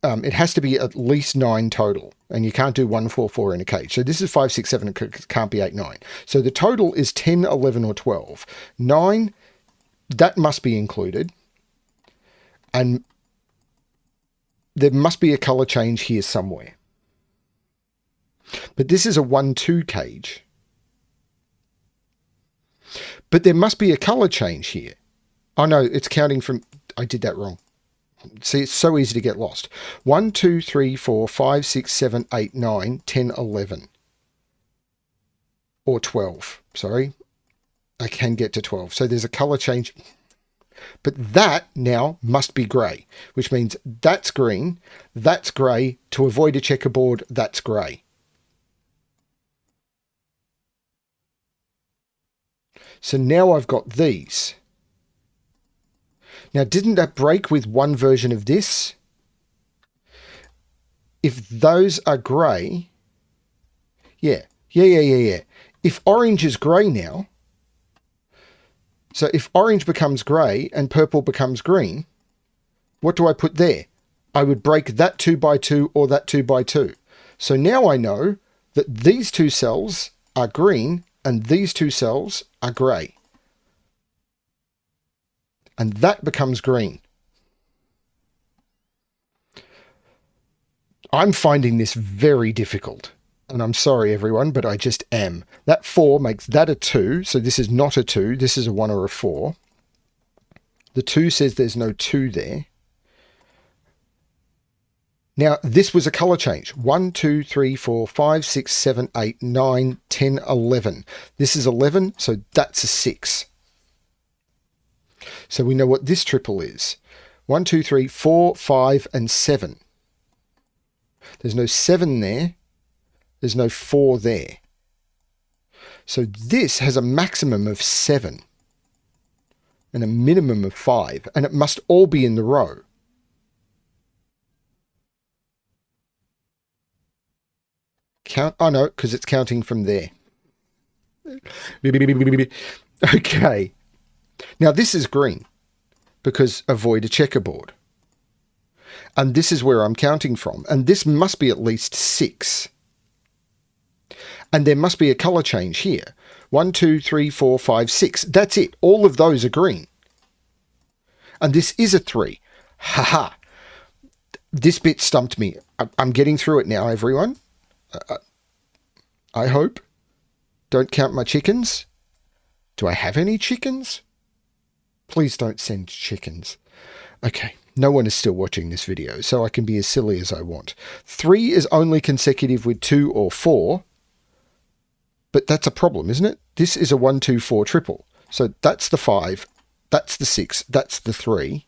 it has to be at least 9 total. And you can't do 1, 4, 4 in a cage. So this is 5, 6, 7. It can't be 8, 9. So the total is 10, 11, or 12. 9, that must be included. And there must be a colour change here somewhere. But this is a 1, 2 cage. But there must be a colour change here. Oh no, it's counting from... I did that wrong. See, it's so easy to get lost. 1, 2, 3, 4, 5, 6, 7, 8, 9, 10, 11. Or 12. Sorry. I can get to 12. So there's a colour change... But that now must be grey, which means that's green, that's grey. To avoid a checkerboard, that's grey. So now I've got these. Now, didn't that break with one version of this? If those are grey, yeah. If orange is grey now, so if orange becomes grey and purple becomes green, what do I put there? I would break that 2 by 2 or that 2 by 2. So now I know that these two cells are green and these two cells are grey. And that becomes green. I'm finding this very difficult. And I'm sorry, everyone, but I just am. That 4 makes that a 2. So this is not a 2. This is a 1 or a 4. The 2 says there's no 2 there. Now, this was a colour change. 1, 2, 3, 4, 5, 6, 7, 8, 9, 10, 11. This is 11, so that's a 6. So we know what this triple is. 1, 2, 3, 4, 5, and 7. There's no 7 there. There's no 4 there. So this has a maximum of 7 and a minimum of 5, and it must all be in the row. Count, oh no, because it's counting from there. Okay. Now this is green because avoid a checkerboard. And this is where I'm counting from. And this must be at least 6. And there must be a colour change here. 1, 2, 3, 4, 5, 6. That's it. All of those are green. And this is a 3. Haha. This bit stumped me. I'm getting through it now, everyone. I hope. Don't count my chickens. Do I have any chickens? Please don't send chickens. Okay. No one is still watching this video, so I can be as silly as I want. 3 is only consecutive with 2 or 4. But that's a problem, isn't it? this is a 1, 2, 4 triple. So that's the 5, that's the 6, that's the 3.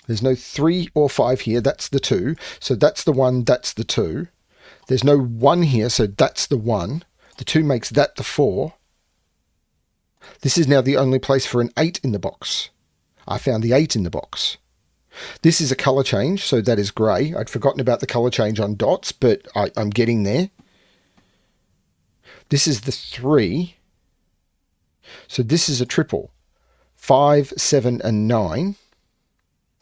There's no 3 or 5 here, that's the 2. So that's the 1, that's the 2. There's no 1 here, so that's the 1. The 2 makes that the 4. This is now the only place for an 8 in the box. I found the 8 in the box. This is a colour change, so that is grey. I'd forgotten about the colour change on dots, but I'm getting there. This is the 3. So this is a triple. 5, 7, and 9.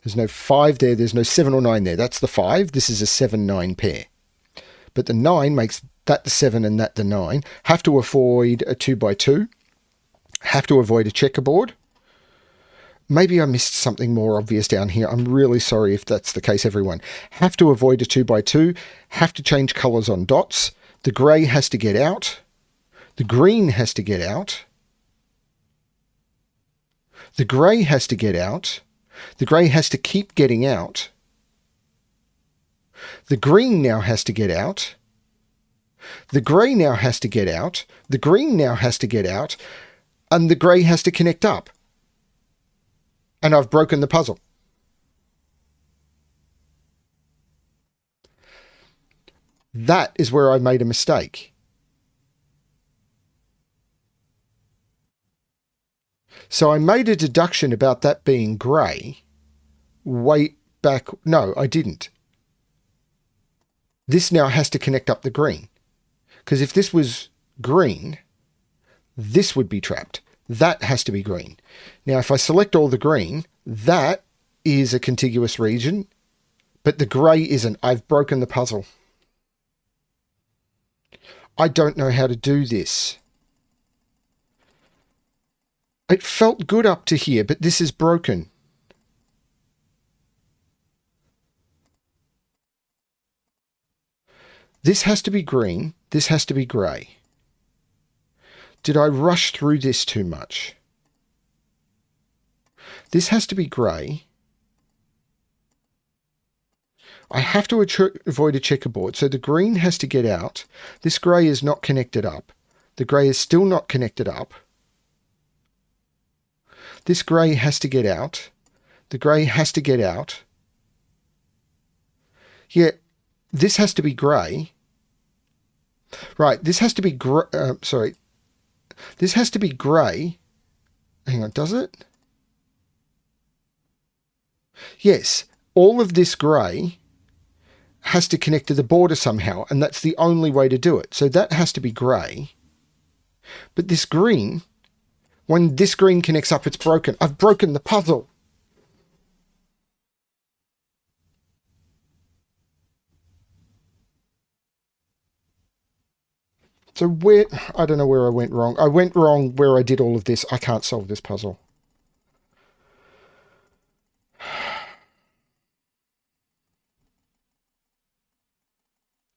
There's no 5 there, there's no 7 or 9 there. That's the 5. This is a 7, 9 pair. But the 9 makes that the 7 and that the 9. Have to avoid a 2 by 2. Have to avoid a checkerboard. Maybe I missed something more obvious down here. I'm really sorry if that's the case, everyone. Have to avoid a 2 by 2. Have to change colours on dots. The grey has to get out. The green has to get out. The grey has to get out. The grey has to keep getting out. The green now has to get out. The grey now has to get out. The green now has to get out. And the grey has to connect up. And I've broken the puzzle. That is where I made a mistake. So I made a deduction about that being grey way back. No, I didn't. This now has to connect up the green. Because if this was green, this would be trapped. That has to be green. Now, if I select all the green, that is a contiguous region, but the grey isn't. I've broken the puzzle. I don't know how to do this. It felt good up to here, but this is broken. This has to be green. This has to be grey. Did I rush through this too much? This has to be grey. I have to avoid a checkerboard, so the green has to get out. This grey is not connected up. The grey is still not connected up. This grey has to get out. The grey has to get out. Yeah, this has to be grey. Right, this has to be sorry. This has to be grey. Hang on, does it? Yes, all of this grey has to connect to the border somehow, and that's the only way to do it. So that has to be grey. But this green, when this green connects up, it's broken. I've broken the puzzle. So where, I don't know where I went wrong. I went wrong where I did all of this. I can't solve this puzzle.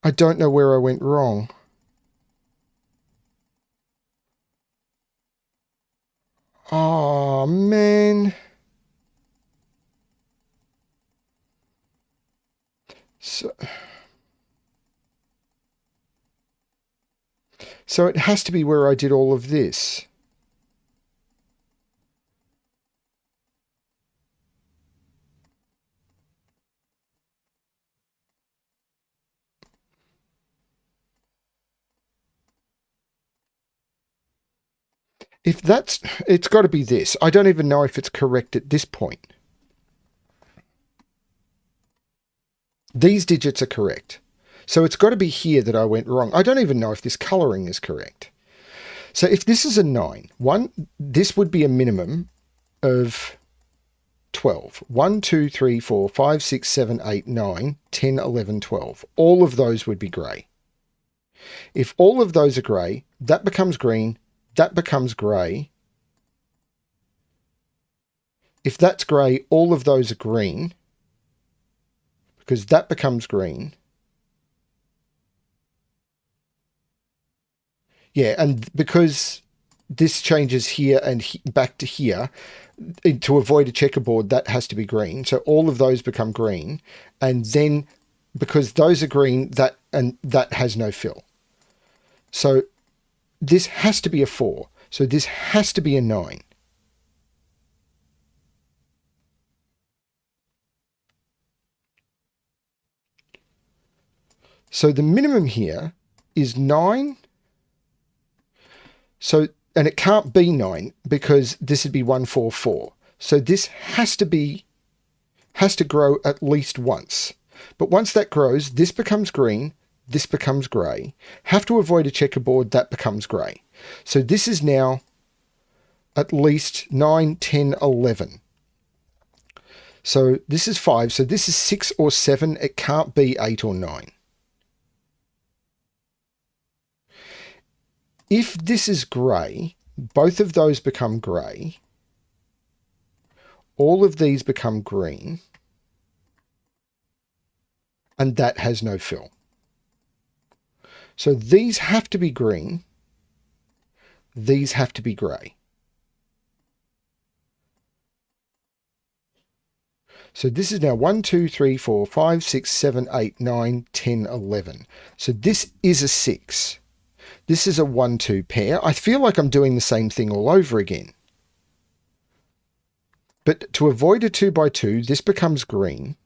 I don't know where I went wrong. Oh, man. So it has to be where I did all of this. If that's, it's got to be this. I don't even know if it's correct at this point. These digits are correct. So it's got to be here that I went wrong. I don't even know if this colouring is correct. So if this is a 9, this would be a minimum of 12. 1, 2, 3, 4, 5, 6, 7, 8, 9, 10, 11, 12. All of those would be grey. If all of those are grey, that becomes green, that becomes grey. If that's grey, all of those are green, because that becomes green. Yeah, and because this changes here and back to here, to avoid a checkerboard, that has to be green. So all of those become green. And then because those are green, that has no fill. So this has to be a 4. So this has to be a 9. So the minimum here is 9. So, and it can't be 9 because this would be 1, 4, 4. So this has to grow at least once. But once that grows, this becomes green, this becomes grey. Have to avoid a checkerboard, that becomes grey. So this is now at least 9, 10, 11. So this is 5. So this is 6 or 7. It can't be 8 or 9. If this is grey, both of those become grey. All of these become green. And that has no fill. So these have to be green. These have to be grey. So this is now 1, 2, 3, 4, 5, 6, 7, 8, 9, 10, 11. So this is a 6. This is a 1, 2 pair. I feel like I'm doing the same thing all over again. But to avoid a 2 by 2, this becomes green.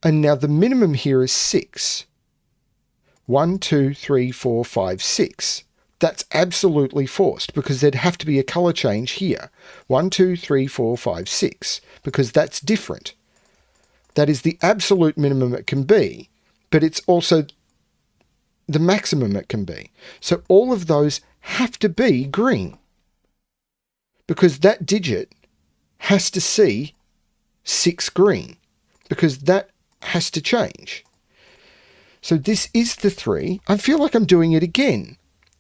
And now the minimum here is 6. 1, 2, 3, 4, 5, 6. That's absolutely forced because there'd have to be a colour change here. 1, 2, 3, 4, 5, 6. Because that's different. That is the absolute minimum it can be. But it's also the maximum it can be. So all of those have to be green. Because that digit has to see 6 green. Because that has to change. So this is the 3. I feel like I'm doing it again.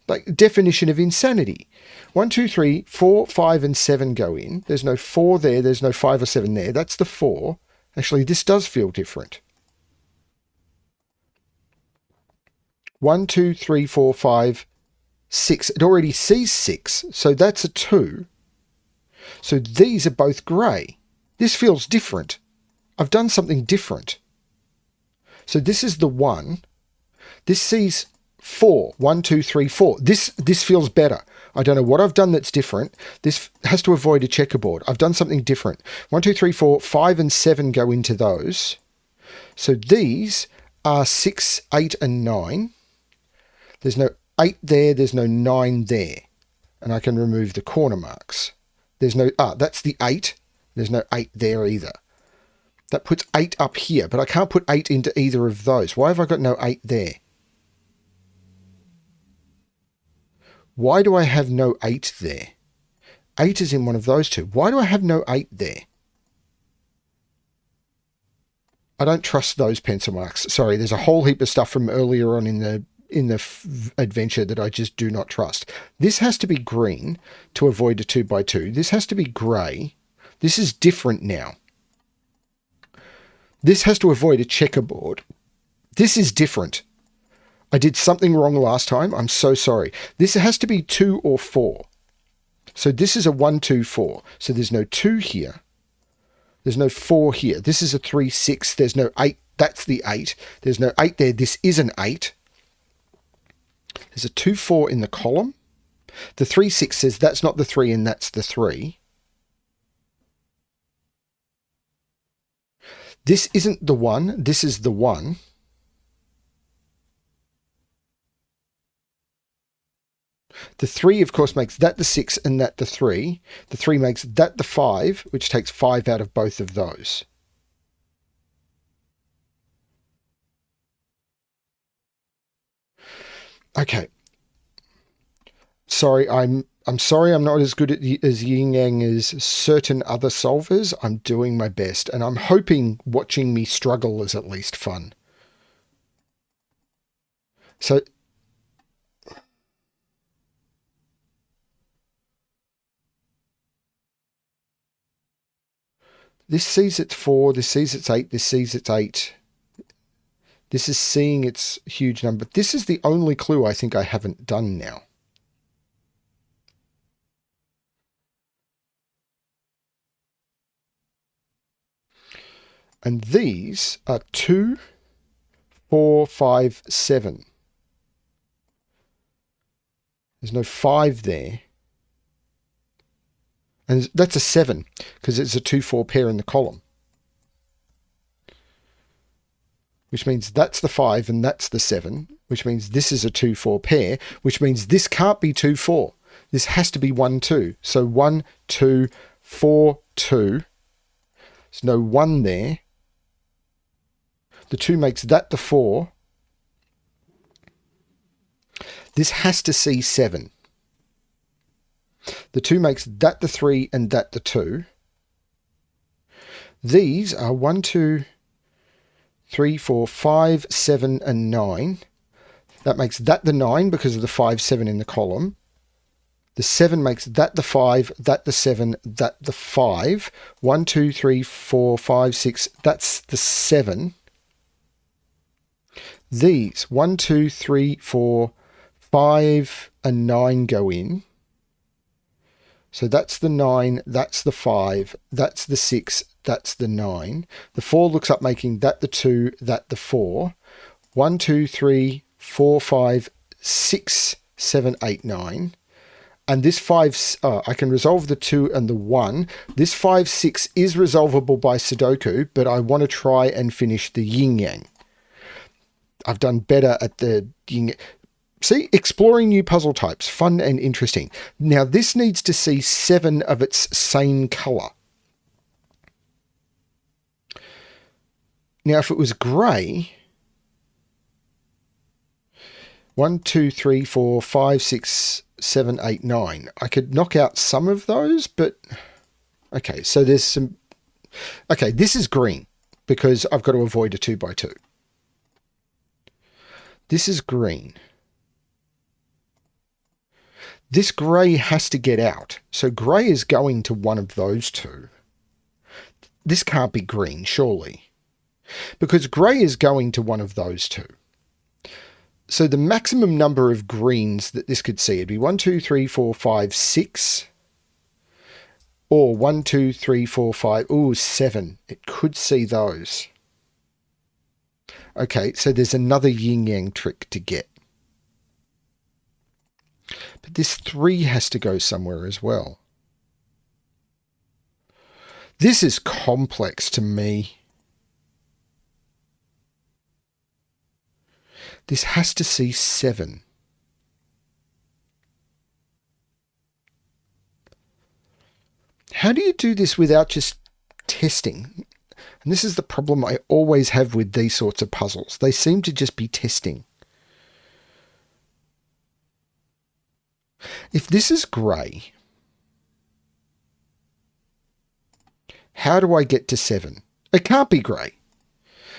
Like definition of insanity. 1, 2, 3, 4, 5, and 7 go in. There's no 4 there. There's no 5 or 7 there. That's the 4. Actually, this does feel different. 1, 2, 3, 4, 5, 6. It already sees 6. So that's a 2. So these are both grey. This feels different. I've done something different. So this is the 1. This sees 4. 1, 2, 3, 4. This feels better. I don't know what I've done that's different. This has to avoid a checkerboard. I've done something different. 1, 2, 3, 4, 5 and 7 go into those. So these are 6, 8 and 9. There's no 8 there. There's no 9 there. And I can remove the corner marks. There's no, that's the 8. There's no 8 there either. That puts 8 up here, but I can't put 8 into either of those. Why have I got no 8 there? Why do I have no 8 there? 8 is in one of those two. Why do I have no 8 there? I don't trust those pencil marks. Sorry, there's a whole heap of stuff from earlier on in the adventure that I just do not trust. This has to be green to avoid a 2 by 2. This has to be grey. This is different now. This has to avoid a checkerboard. This is different. I did something wrong last time. I'm so sorry. This has to be 2 or 4. So this is a 1, 2, 4. So there's no 2 here. There's no 4 here. This is a 3, 6. There's no 8. That's the 8. There's no 8 there. This is an 8. There's a 2, 4 in the column. The 3, 6 says that's not the 3 and that's the 3. This isn't the 1. This is the 1. The 3, of course, makes that the 6 and that the 3. The 3 makes that the 5, which takes 5 out of both of those. Okay. Sorry, I'm sorry I'm not as good as Yin Yang as certain other solvers. I'm doing my best, and I'm hoping watching me struggle is at least fun. So this sees it's 4, this sees it's 8, this sees it's 8. This is seeing its huge number. This is the only clue I think I haven't done now. And these are 2, 4, 5, 7. There's no 5 there. And that's a 7 because it's a 2, 4 pair in the column. Which means that's the 5 and that's the 7, which means this is a 2, 4 pair, which means this can't be 2, 4. This has to be 1, 2. So 1, 2, 4, 2. There's no 1 there. The 2 makes that the 4. This has to see 7. The 2 makes that the 3 and that the 2. These are 1, 2, 3, 4, 5, 7, and 9. That makes that the 9 because of the 5, 7 in the column. The 7 makes that the 5, that the 7, that the 5. 1, 2, 3, 4, 5, 6. That's the 7. These 1, 2, 3, 4, 5, and 9 go in. So that's the 9, that's the 5, that's the 6, that's the 9. The 4 looks up making that the 2, that the 4. 1, 2, 3, 4, 5, 6, 7, 8, 9. And this 5, I can resolve the 2 and the 1. This 5, 6 is resolvable by Sudoku, but I want to try and finish the Yin Yang. I've done better at the Yin Yang. See, exploring new puzzle types, fun and interesting. Now, this needs to see 7 of its same colour. Now, if it was grey, 1, 2, 3, 4, 5, 6, 7, 8, 9. I could knock out some of those, but... Okay, so there's some... Okay, this is green, because I've got to avoid a 2 by 2. This is green. This grey has to get out. So grey is going to one of those 2. This can't be green, surely. Because grey is going to one of those 2. So the maximum number of greens that this could see would be 1, 2, 3, 4, 5, 6. Or 1, 2, 3, 4, 5. Ooh, 7. It could see those. Okay, so there's another yin yang trick to get. But this 3 has to go somewhere as well. This is complex to me. This has to see 7. How do you do this without just testing? And this is the problem I always have with these sorts of puzzles. They seem to just be testing. If this is grey, how do I get to 7? It can't be grey.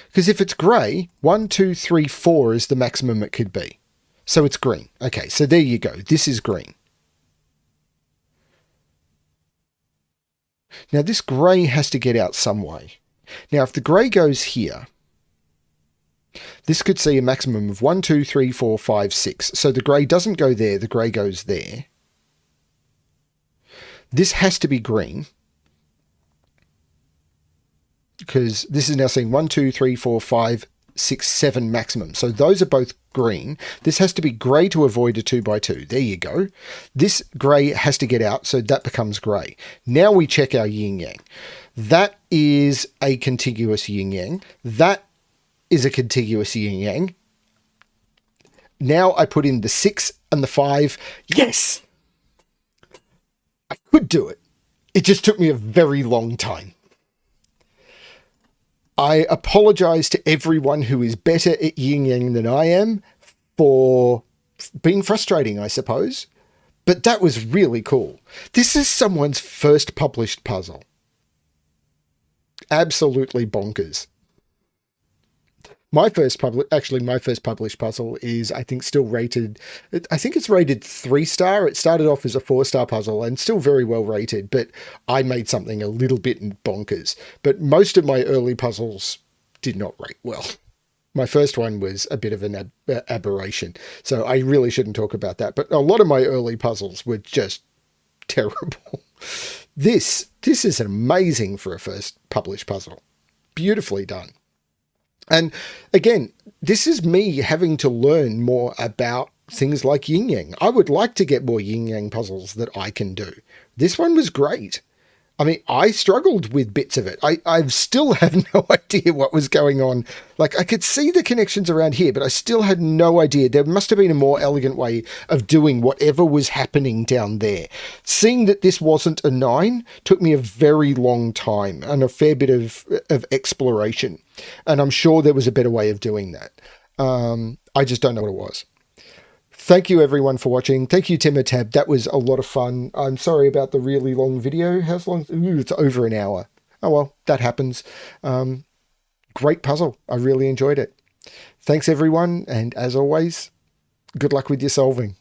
Because if it's grey, 1, 2, 3, 4 is the maximum it could be. So it's green. Okay, so there you go. This is green. Now this grey has to get out some way. Now if the grey goes here, this could see a maximum of 1, 2, 3, 4, 5, 6. So the grey doesn't go there, the grey goes there. This has to be green. Because this is now seeing 1, 2, 3, 4, 5, 6, 7 maximum. So those are both green. This has to be grey to avoid a 2 by 2. There you go. This grey has to get out, so that becomes grey. Now we check our yin yang. That is a contiguous yin yang. That is a contiguous yin yang. Now I put in the 6 and the 5. Yes! I could do it. It just took me a very long time. I apologize to everyone who is better at yin yang than I am for being frustrating, I suppose. But that was really cool. This is someone's first published puzzle. Absolutely bonkers. My first published puzzle is, I think, still rated. I think it's rated 3-star. It started off as a 4-star puzzle and still very well rated, but I made something a little bit bonkers. But most of my early puzzles did not rate well. My first one was a bit of an aberration, so I really shouldn't talk about that. But a lot of my early puzzles were just terrible. This is amazing for a first published puzzle. beautifully done. And again, this is me having to learn more about things like Yin Yang. I would like to get more Yin Yang puzzles that I can do. This one was great. I mean, I struggled with bits of it. I still have no idea what was going on. Like, I could see the connections around here, but I still had no idea. There must have been a more elegant way of doing whatever was happening down there. Seeing that this wasn't a 9 took me a very long time and a fair bit of exploration. And I'm sure there was a better way of doing that. I just don't know what it was. Thank you everyone for watching. Thank you, Timotab. That was a lot of fun. I'm sorry about the really long video. How's long? Ooh, it's over an hour. Oh well, that happens. Great puzzle. I really enjoyed it. Thanks everyone. And as always, good luck with your solving.